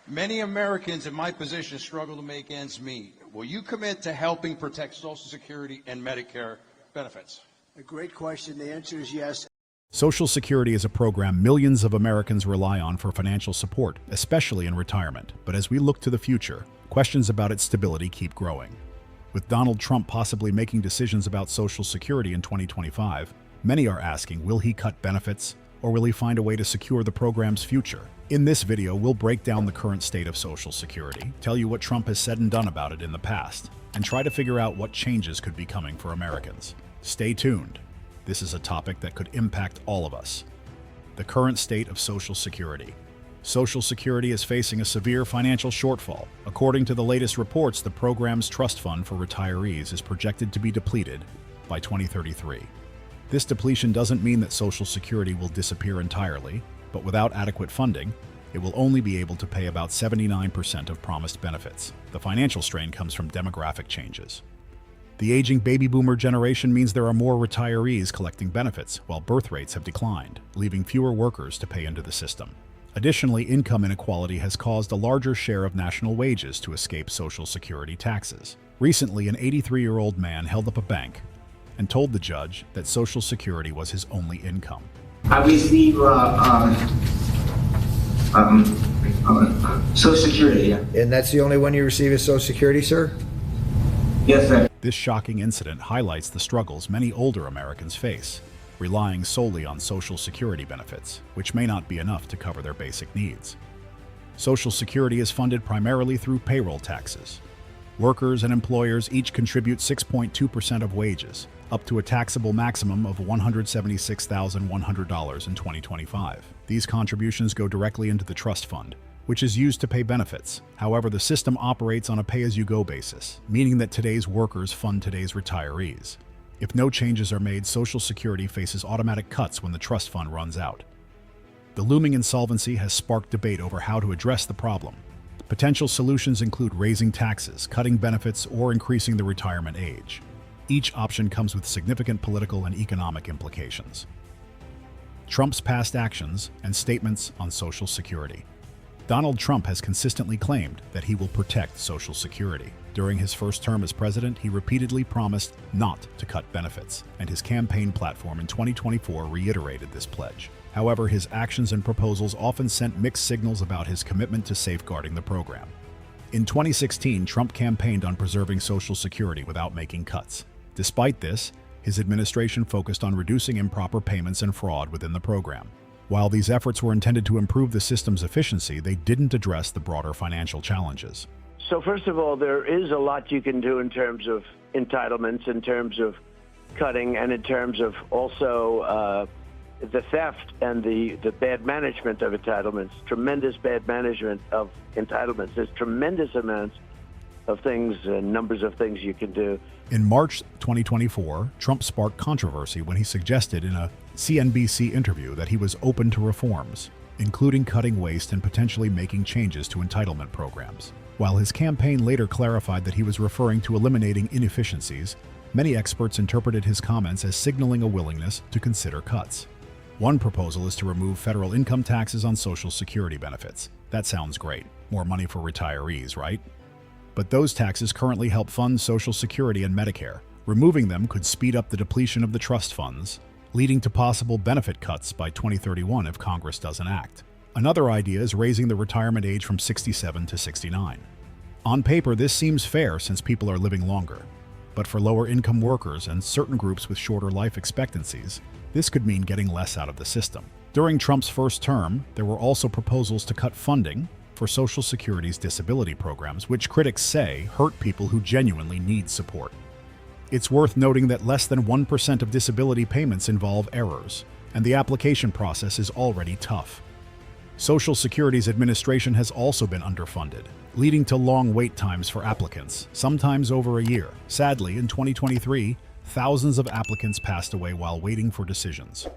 Many Americans in my position struggle to make ends meet. Will you commit to helping protect Social Security and Medicare benefits? A great question. The answer is yes. Social Security is a program millions of Americans rely on for financial support, especially in retirement. But as we look to the future, questions about its stability keep growing. With Donald Trump possibly making decisions about Social Security in 2025, many are asking, will he cut benefits, or will he find a way to secure the program's future? In this video, we'll break down the current state of Social Security, tell you what Trump has said and done about it in the past, and try to figure out what changes could be coming for Americans. Stay tuned. This is a topic that could impact all of us. The current state of Social Security. Social Security is facing a severe financial shortfall. According to the latest reports, the program's trust fund for retirees is projected to be depleted by 2033. This depletion doesn't mean that Social Security will disappear entirely, but without adequate funding, it will only be able to pay about 79% of promised benefits. The financial strain comes from demographic changes. The aging baby boomer generation means there are more retirees collecting benefits, while birth rates have declined, leaving fewer workers to pay into the system. Additionally, income inequality has caused a larger share of national wages to escape Social Security taxes. Recently, an 83-year-old man held up a bank and told the judge that Social Security was his only income. I receive Social Security. And that's the only one you receive is Social Security, sir? Yes, sir. This shocking incident highlights the struggles many older Americans face, relying solely on Social Security benefits, which may not be enough to cover their basic needs. Social Security is funded primarily through payroll taxes. Workers and employers each contribute 6.2% of wages, up to a taxable maximum of $176,100 in 2025. These contributions go directly into the trust fund, which is used to pay benefits. However, the system operates on a pay-as-you-go basis, meaning that today's workers fund today's retirees. If no changes are made, Social Security faces automatic cuts when the trust fund runs out. The looming insolvency has sparked debate over how to address the problem. Potential solutions include raising taxes, cutting benefits, or increasing the retirement age. Each option comes with significant political and economic implications. Trump's past actions and statements on Social Security. Donald Trump has consistently claimed that he will protect Social Security. During his first term as president, he repeatedly promised not to cut benefits, and his campaign platform in 2024 reiterated this pledge. However, his actions and proposals often sent mixed signals about his commitment to safeguarding the program. In 2016, Trump campaigned on preserving Social Security without making cuts. Despite this, his administration focused on reducing improper payments and fraud within the program. While these efforts were intended to improve the system's efficiency, they didn't address the broader financial challenges. So first of all, there is a lot you can do in terms of entitlements, in terms of cutting, and in terms of also the theft and the bad management of entitlements, tremendous bad management of entitlements. There's tremendous amounts of things and numbers of things you can do. In March 2024, Trump sparked controversy when he suggested in a CNBC interview that he was open to reforms, including cutting waste and potentially making changes to entitlement programs. While his campaign later clarified that he was referring to eliminating inefficiencies, many experts interpreted his comments as signaling a willingness to consider cuts. One proposal is to remove federal income taxes on Social Security benefits. That sounds great. More money for retirees, right? But those taxes currently help fund Social Security and Medicare. Removing them could speed up the depletion of the trust funds, leading to possible benefit cuts by 2031 if Congress doesn't act. Another idea is raising the retirement age from 67 to 69. On paper, this seems fair since people are living longer. But for lower-income workers and certain groups with shorter life expectancies, this could mean getting less out of the system. During Trump's first term, there were also proposals to cut funding for Social Security's disability programs, which critics say hurt people who genuinely need support. It's worth noting that less than 1% of disability payments involve errors, and the application process is already tough. Social Security's administration has also been underfunded, leading to long wait times for applicants, sometimes over a year. Sadly, in 2023, thousands of applicants passed away while waiting for decisions.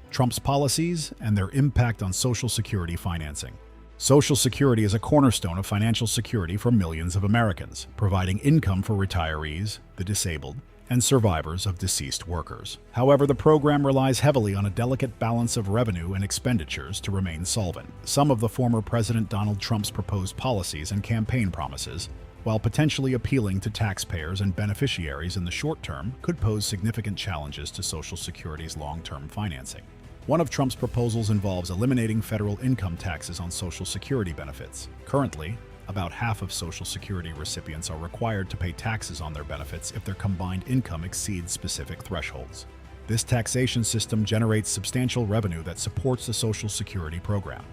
Trump's policies and their impact on Social Security financing. Social Security is a cornerstone of financial security for millions of Americans, providing income for retirees, the disabled, and survivors of deceased workers. However, the program relies heavily on a delicate balance of revenue and expenditures to remain solvent. Some of the former President Donald Trump's proposed policies and campaign promises, while potentially appealing to taxpayers and beneficiaries in the short term, could pose significant challenges to Social Security's long-term financing. One of Trump's proposals involves eliminating federal income taxes on Social Security benefits. Currently, about half of Social Security recipients are required to pay taxes on their benefits if their combined income exceeds specific thresholds. This taxation system generates substantial revenue that supports the Social Security program.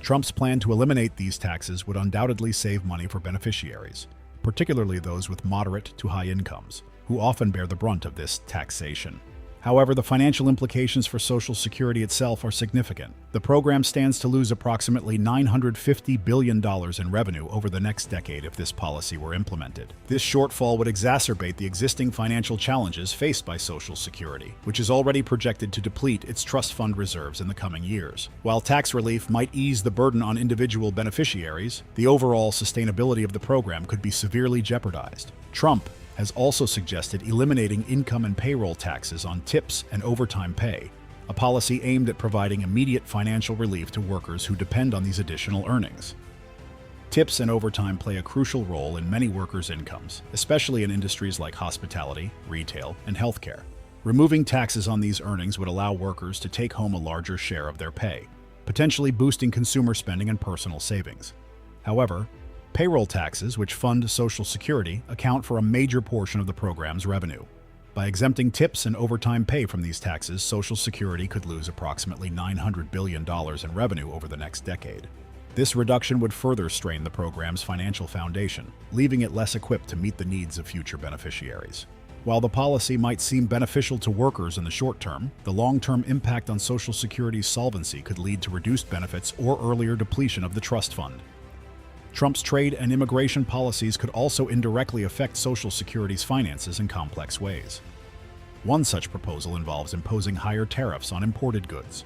Trump's plan to eliminate these taxes would undoubtedly save money for beneficiaries, particularly those with moderate to high incomes, who often bear the brunt of this taxation. However, the financial implications for Social Security itself are significant. The program stands to lose approximately $950 billion in revenue over the next decade if this policy were implemented. This shortfall would exacerbate the existing financial challenges faced by Social Security, which is already projected to deplete its trust fund reserves in the coming years. While tax relief might ease the burden on individual beneficiaries, the overall sustainability of the program could be severely jeopardized. Trump has also suggested eliminating income and payroll taxes on tips and overtime pay, a policy aimed at providing immediate financial relief to workers who depend on these additional earnings. Tips and overtime play a crucial role in many workers' incomes, especially in industries like hospitality, retail, and healthcare. Removing taxes on these earnings would allow workers to take home a larger share of their pay, potentially boosting consumer spending and personal savings. However, payroll taxes, which fund Social Security, account for a major portion of the program's revenue. By exempting tips and overtime pay from these taxes, Social Security could lose approximately $900 billion in revenue over the next decade. This reduction would further strain the program's financial foundation, leaving it less equipped to meet the needs of future beneficiaries. While the policy might seem beneficial to workers in the short term, the long-term impact on Social Security's solvency could lead to reduced benefits or earlier depletion of the trust fund. Trump's trade and immigration policies could also indirectly affect Social Security's finances in complex ways. One such proposal involves imposing higher tariffs on imported goods.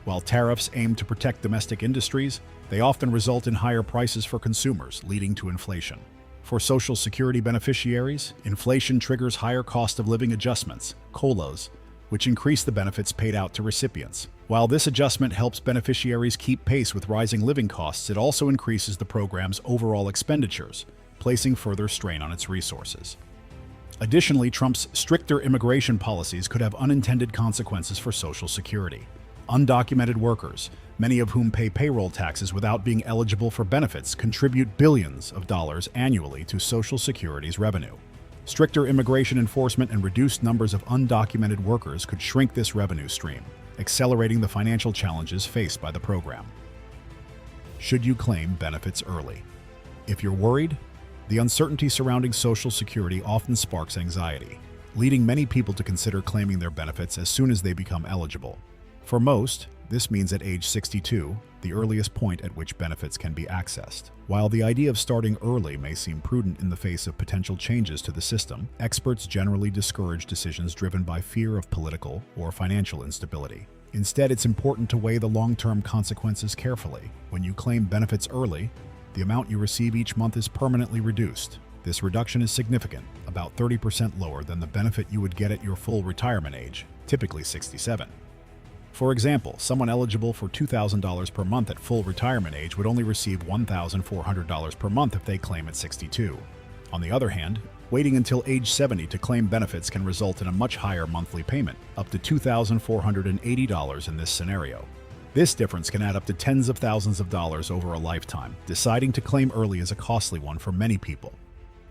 While tariffs aim to protect domestic industries, they often result in higher prices for consumers, leading to inflation. For Social Security beneficiaries, inflation triggers higher cost of living adjustments, COLAs, which increase the benefits paid out to recipients. While this adjustment helps beneficiaries keep pace with rising living costs, it also increases the program's overall expenditures, placing further strain on its resources. Additionally, Trump's stricter immigration policies could have unintended consequences for Social Security. Undocumented workers, many of whom pay payroll taxes without being eligible for benefits, contribute billions of dollars annually to Social Security's revenue. Stricter immigration enforcement and reduced numbers of undocumented workers could shrink this revenue stream, accelerating the financial challenges faced by the program. Should you claim benefits early? If you're worried, the uncertainty surrounding Social Security often sparks anxiety, leading many people to consider claiming their benefits as soon as they become eligible. For most, this means at age 62, the earliest point at which benefits can be accessed. While the idea of starting early may seem prudent in the face of potential changes to the system, experts generally discourage decisions driven by fear of political or financial instability. Instead, it's important to weigh the long-term consequences carefully. When you claim benefits early, the amount you receive each month is permanently reduced. This reduction is significant, about 30% lower than the benefit you would get at your full retirement age, typically 67. For example, someone eligible for $2,000 per month at full retirement age would only receive $1,400 per month if they claim at 62. On the other hand, waiting until age 70 to claim benefits can result in a much higher monthly payment, up to $2,480 in this scenario. This difference can add up to tens of thousands of dollars over a lifetime. Deciding to claim early is a costly one for many people.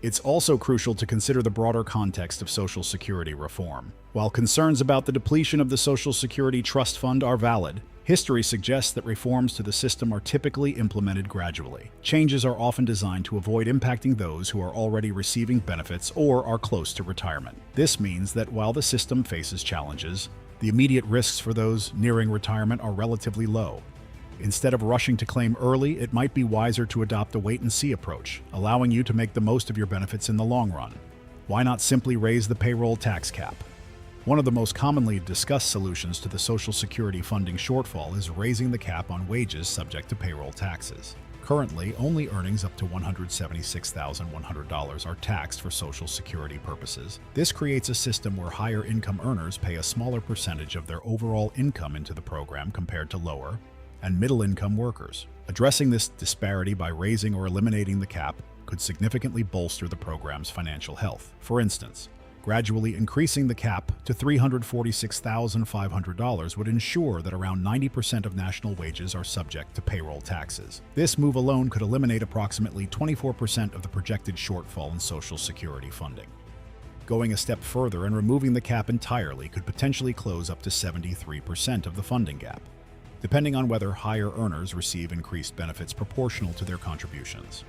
It's also crucial to consider the broader context of Social Security reform. While concerns about the depletion of the Social Security Trust Fund are valid, history suggests that reforms to the system are typically implemented gradually. Changes are often designed to avoid impacting those who are already receiving benefits or are close to retirement. This means that while the system faces challenges, the immediate risks for those nearing retirement are relatively low. Instead of rushing to claim early, it might be wiser to adopt a wait-and-see approach, allowing you to make the most of your benefits in the long run. Why not simply raise the payroll tax cap? One of the most commonly discussed solutions to the Social Security funding shortfall is raising the cap on wages subject to payroll taxes. Currently, only earnings up to $176,100 are taxed for Social Security purposes. This creates a system where higher income earners pay a smaller percentage of their overall income into the program compared to lower and middle-income workers. Addressing this disparity by raising or eliminating the cap could significantly bolster the program's financial health. For instance, gradually increasing the cap to $346,500 would ensure that around 90% of national wages are subject to payroll taxes. This move alone could eliminate approximately 24% of the projected shortfall in Social Security funding. Going a step further and removing the cap entirely could potentially close up to 73% of the funding gap, depending on whether higher earners receive increased benefits proportional to their contributions.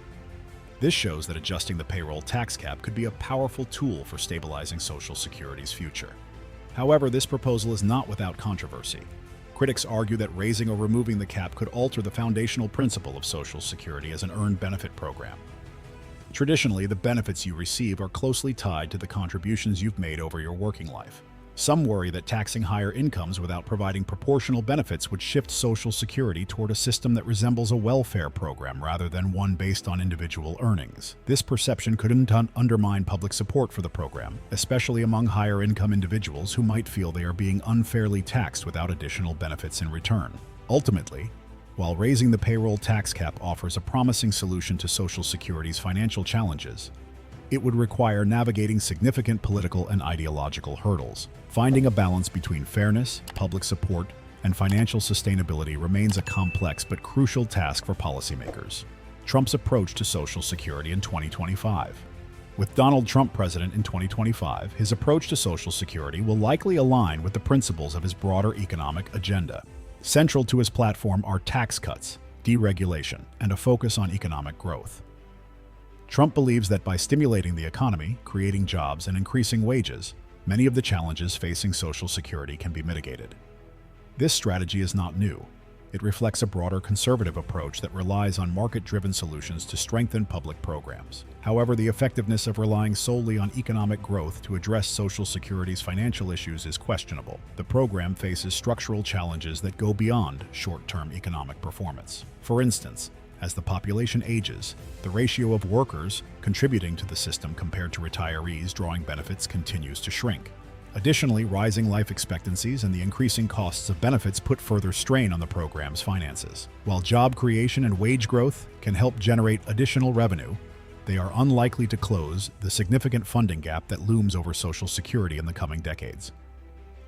This shows that adjusting the payroll tax cap could be a powerful tool for stabilizing Social Security's future. However, this proposal is not without controversy. Critics argue that raising or removing the cap could alter the foundational principle of Social Security as an earned benefit program. Traditionally, the benefits you receive are closely tied to the contributions you've made over your working life. Some worry that taxing higher incomes without providing proportional benefits would shift Social Security toward a system that resembles a welfare program rather than one based on individual earnings. This perception could undermine public support for the program, especially among higher income individuals who might feel they are being unfairly taxed without additional benefits in return. Ultimately, while raising the payroll tax cap offers a promising solution to Social Security's financial challenges, it would require navigating significant political and ideological hurdles. Finding a balance between fairness, public support, and financial sustainability remains a complex but crucial task for policymakers. Trump's approach to Social Security in 2025. With Donald Trump president in 2025, his approach to Social Security will likely align with the principles of his broader economic agenda. Central to his platform are tax cuts, deregulation, and a focus on economic growth. Trump believes that by stimulating the economy, creating jobs, and increasing wages, many of the challenges facing Social Security can be mitigated. This strategy is not new. It reflects a broader conservative approach that relies on market-driven solutions to strengthen public programs. However, the effectiveness of relying solely on economic growth to address Social Security's financial issues is questionable. The program faces structural challenges that go beyond short-term economic performance. For instance, as the population ages, the ratio of workers contributing to the system compared to retirees drawing benefits continues to shrink. Additionally, rising life expectancies and the increasing costs of benefits put further strain on the program's finances. While job creation and wage growth can help generate additional revenue, they are unlikely to close the significant funding gap that looms over Social Security in the coming decades.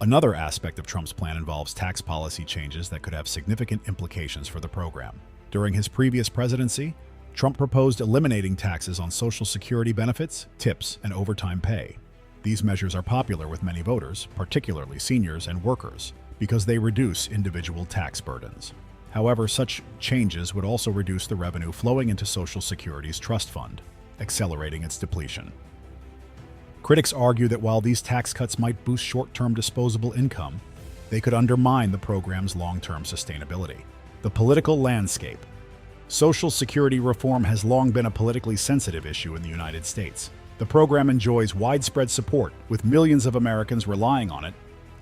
Another aspect of Trump's plan involves tax policy changes that could have significant implications for the program. During his previous presidency, Trump proposed eliminating taxes on Social Security benefits, tips, and overtime pay. These measures are popular with many voters, particularly seniors and workers, because they reduce individual tax burdens. However, such changes would also reduce the revenue flowing into Social Security's trust fund, accelerating its depletion. Critics argue that while these tax cuts might boost short-term disposable income, they could undermine the program's long-term sustainability. The political landscape. Social Security reform has long been a politically sensitive issue in the United States. The program enjoys widespread support, with millions of Americans relying on it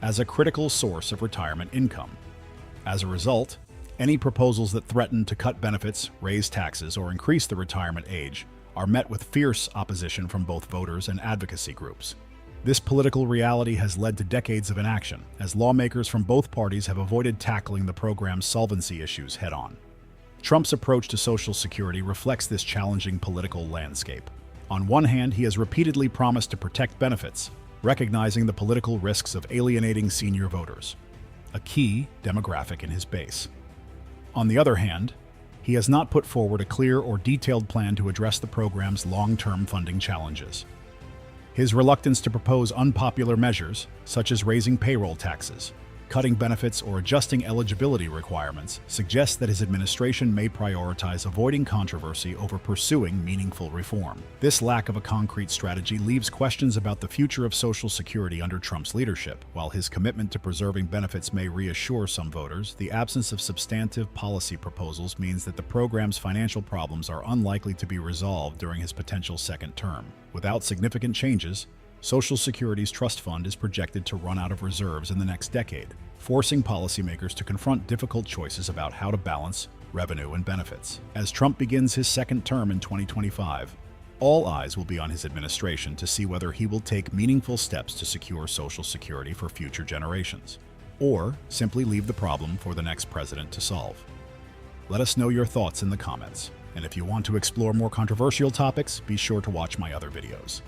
as a critical source of retirement income. As a result, any proposals that threaten to cut benefits, raise taxes, or increase the retirement age are met with fierce opposition from both voters and advocacy groups. This political reality has led to decades of inaction, as lawmakers from both parties have avoided tackling the program's solvency issues head-on. Trump's approach to Social Security reflects this challenging political landscape. On one hand, he has repeatedly promised to protect benefits, recognizing the political risks of alienating senior voters, a key demographic in his base. On the other hand, he has not put forward a clear or detailed plan to address the program's long-term funding challenges. His reluctance to propose unpopular measures, such as raising payroll taxes, cutting benefits, or adjusting eligibility requirements, suggests that his administration may prioritize avoiding controversy over pursuing meaningful reform. This lack of a concrete strategy leaves questions about the future of Social Security under Trump's leadership. While his commitment to preserving benefits may reassure some voters, the absence of substantive policy proposals means that the program's financial problems are unlikely to be resolved during his potential second term. Without significant changes, Social Security's trust fund is projected to run out of reserves in the next decade, forcing policymakers to confront difficult choices about how to balance revenue, and benefits. As Trump begins his second term in 2025, all eyes will be on his administration to see whether he will take meaningful steps to secure Social Security for future generations, or simply leave the problem for the next president to solve. Let us know your thoughts in the comments, and if you want to explore more controversial topics, be sure to watch my other videos.